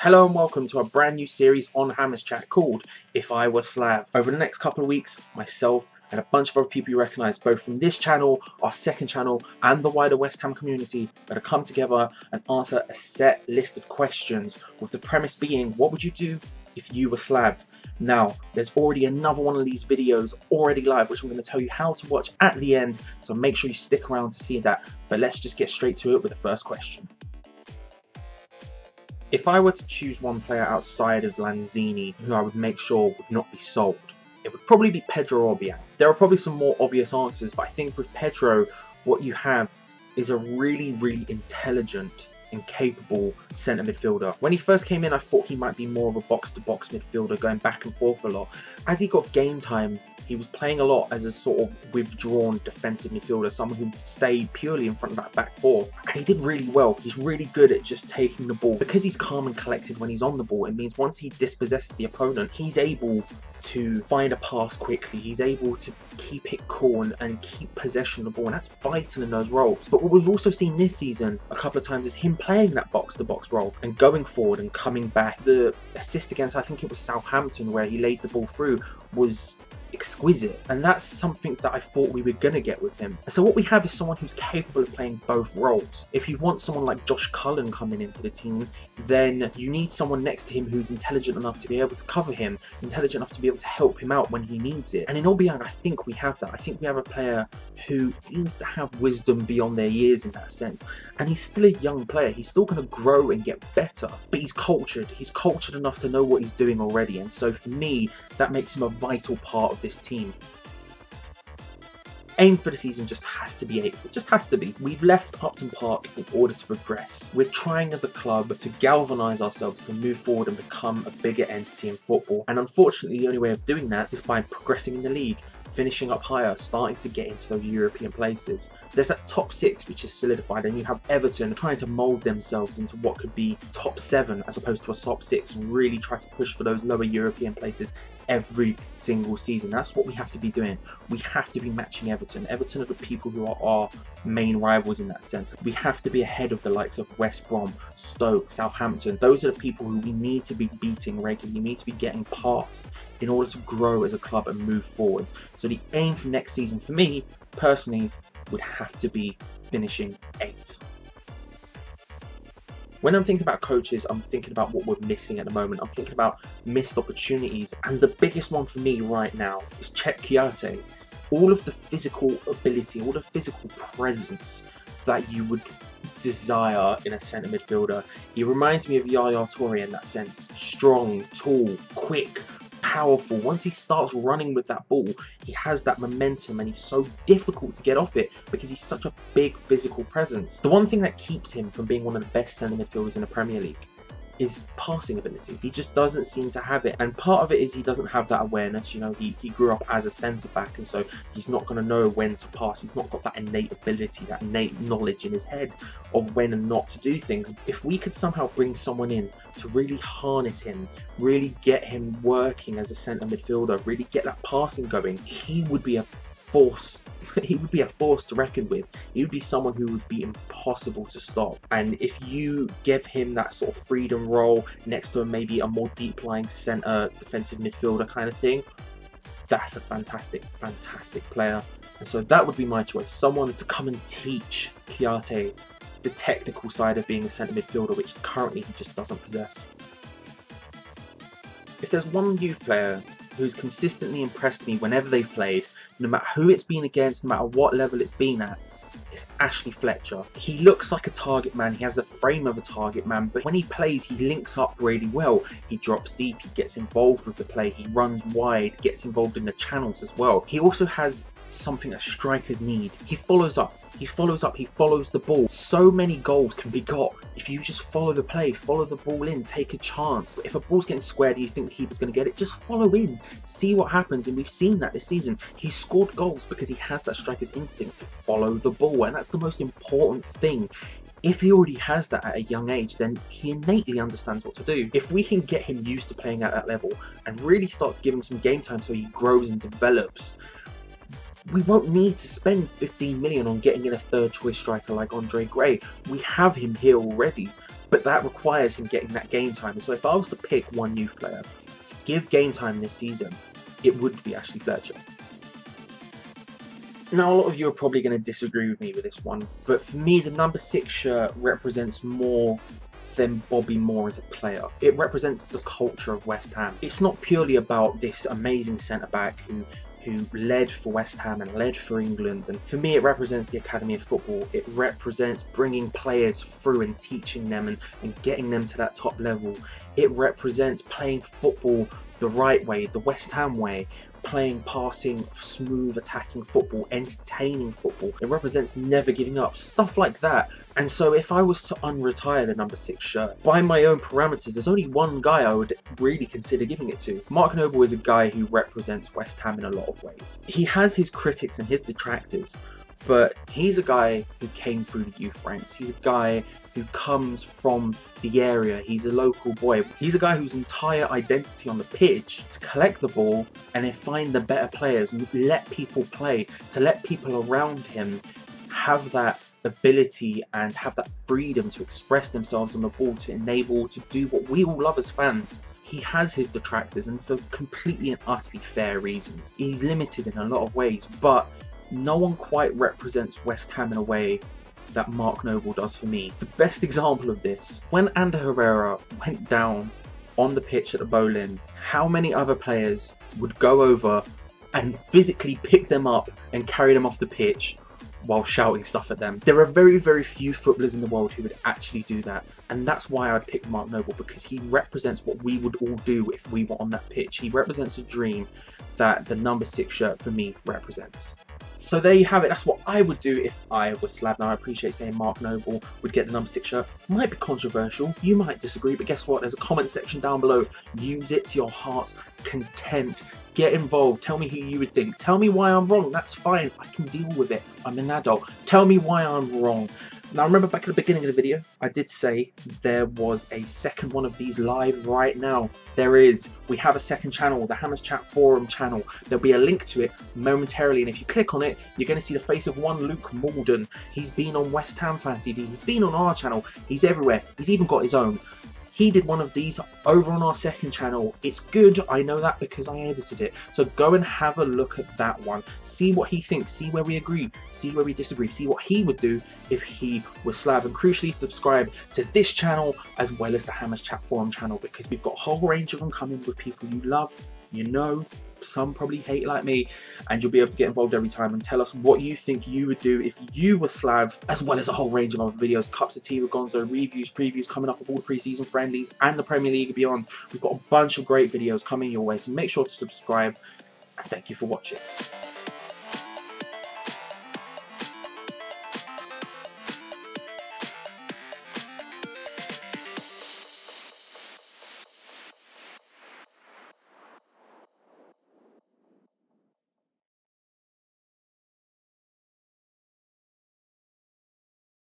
Hello and welcome to a brand new series on Hammers Chat called If I Were Slav. Over the next couple of weeks, myself and a bunch of other people you recognise both from this channel, our second channel and the wider West Ham community are going to come together and answer a set list of questions, with the premise being, what would you do if you were Slav? Now, there's already another one of these videos already live, which I'm going to tell you how to watch at the end, so make sure you stick around to see that. But let's just get straight to it with the first question. If I were to choose one player outside of Lanzini who I would make sure would not be sold, it would probably be Pedro Obiang. There are probably some more obvious answers, but I think with Pedro, what you have is a really intelligent and capable centre midfielder. When he first came in, I thought he might be more of a box-to-box midfielder, going back and forth a lot. As he got game time, he was playing a lot as a sort of withdrawn defensive midfielder, someone who stayed purely in front of that back four. And he did really well. He's really good at just taking the ball. Because he's calm and collected when he's on the ball, it means once he dispossesses the opponent, he's able to find a pass quickly. He's able to keep it cool and keep possession of the ball, and that's vital in those roles. But what we've also seen this season a couple of times is him playing that box-to-box role and going forward and coming back. The assist against, I think it was Southampton, where he laid the ball through, was exquisite, and that's something that I thought we were going to get with him. So what we have is someone who's capable of playing both roles. If you want someone like Josh Cullen coming into the team, then you need someone next to him who's intelligent enough to be able to cover him, intelligent enough to be able to help him out when he needs it. And in Obiang, I think we have that. I think we have a player who seems to have wisdom beyond their years in that sense. And he's still a young player. He's still going to grow and get better, but he's cultured. He's cultured enough to know what he's doing already. And so for me, that makes him a vital part of this team. Aim for the season just has to be 8th. It just has to be. We've left Upton Park in order to progress. We're trying as a club to galvanise ourselves to move forward and become a bigger entity in football. And unfortunately, the only way of doing that is by progressing in the league, finishing up higher, starting to get into those European places. There's that top 6 which is solidified, and you have Everton trying to mould themselves into what could be top 7 as opposed to a top 6, and really try to push for those lower European places every single season. That's what we have to be doing. We have to be matching Everton. Everton are the people who are our main rivals in that sense. We have to be ahead of the likes of West Brom, Stoke, Southampton. Those are the people who we need to be beating regularly. We need to be getting past in order to grow as a club and move forward. So the aim for next season for me personally would have to be finishing 8th. When I'm thinking about coaches, I'm thinking about what we're missing at the moment. I'm thinking about missed opportunities. And the biggest one for me right now is Chet Kouyaté. All of the physical ability, all the physical presence that you would desire in a centre midfielder. He reminds me of Yaya Toure in that sense. Strong, tall, quick, powerful. Once he starts running with that ball, he has that momentum, and he's so difficult to get off it because he's such a big physical presence. The one thing that keeps him from being one of the best centre midfielders in the Premier League is passing ability. He just doesn't seem to have it, and part of it is he doesn't have that awareness. You know, he grew up as a centre back, and so he's not going to know when to pass. He's not got that innate ability, that innate knowledge in his head of when and not to do things. If we could somehow bring someone in to really harness him, really get him working as a centre midfielder, really get that passing going, he would be a force. He would be a force to reckon with. He would be someone who would be impossible to stop. And if you give him that sort of freedom role next to maybe a more deep-lying centre defensive midfielder kind of thing, that's a fantastic player. And so that would be my choice. Someone to come and teach Kouyaté the technical side of being a centre midfielder, which currently he just doesn't possess. If there's one youth player who's consistently impressed me whenever they've played, no matter who it's been against, no matter what level it's been at, it's Ashley Fletcher. He looks like a target man, he has the frame of a target man, but when he plays, he links up really well. He drops deep, he gets involved with the play, he runs wide, gets involved in the channels as well. He also has something that strikers need. He follows up, he follows the ball. So many goals can be got if you just follow the play, follow the ball in, take a chance. If a ball's getting squared and you think the keeper's going to get it, just follow in, see what happens. And we've seen that this season. He's scored goals because he has that striker's instinct to follow the ball, and that's the most important thing. If he already has that at a young age, then he innately understands what to do. If we can get him used to playing at that level and really start to give him some game time so he grows and develops, we won't need to spend 15 million on getting in a third choice striker like Andre Gray. We have him here already. but that requires him getting that game time. And so if I was to pick one youth player to give game time this season, it would be Ashley Fletcher. Now, a lot of you are probably going to disagree with me with this one, but for me, the number 6 shirt represents more than Bobby Moore as a player. It represents the culture of West Ham. It's not purely about this amazing centre-back who led for West Ham and led for England, and for me it represents the Academy of Football. It represents bringing players through and teaching them and getting them to that top level. It represents playing football the right way, the West Ham way, playing, passing, smooth attacking football, entertaining football. It represents never giving up, stuff like that. And so if I was to unretire the number 6 shirt, by my own parameters, there's only one guy I would really consider giving it to. Mark Noble is a guy who represents West Ham in a lot of ways. He has his critics and his detractors, but he's a guy who came through the youth ranks. He's a guy who comes from the area. He's a local boy. He's a guy whose entire identity on the pitch to collect the ball and then find the better players, let people play, to let people around him have that ability and have that freedom to express themselves on the ball, to enable to do what we all love as fans. He has his detractors, and for completely and utterly fair reasons. He's limited in a lot of ways, but no one quite represents West Ham in a way that Mark Noble does for me. The best example of this, when Ander Herrera went down on the pitch at the Boleyn, how many other players would go over and physically pick them up and carry them off the pitch while shouting stuff at them? There are very, very few footballers in the world who would actually do that, and that's why I'd pick Mark Noble, because he represents what we would all do if we were on that pitch. He represents a dream that the number 6 shirt for me represents. So there you have it. That's what I would do if I was Slav. Now, I appreciate saying Mark Noble would get the number 6 shirt. Might be controversial. You might disagree, but guess what? There's a comment section down below. Use it to your heart's content. Get involved. Tell me who you would think. Tell me why I'm wrong. That's fine. I can deal with it. I'm an adult. Tell me why I'm wrong. Now, remember back at the beginning of the video, I did say there was a second one of these live right now. There is. We have a second channel, the Hammers Chat Forum channel. There'll be a link to it momentarily, and if you click on it, you're going to see the face of one Luke Malden. He's been on West Ham Fan TV. He's been on our channel. He's everywhere. He's even got his own. He did one of these over on our second channel. It's good, I know that because I edited it. So go and have a look at that one. See what he thinks, see where we agree, see where we disagree, see what he would do if he was Slav. And crucially, subscribe to this channel as well as the Hammers Chat Forum channel, because we've got a whole range of them coming with people you love, you know. Some probably hate like me, and you'll be able to get involved every time and tell us what you think you would do if you were Slav, as well as a whole range of other videos, cups of tea with Gonzo, reviews, previews coming up of all the pre-season friendlies and the Premier League and beyond. We've got a bunch of great videos coming your way, so make sure to subscribe, and thank you for watching.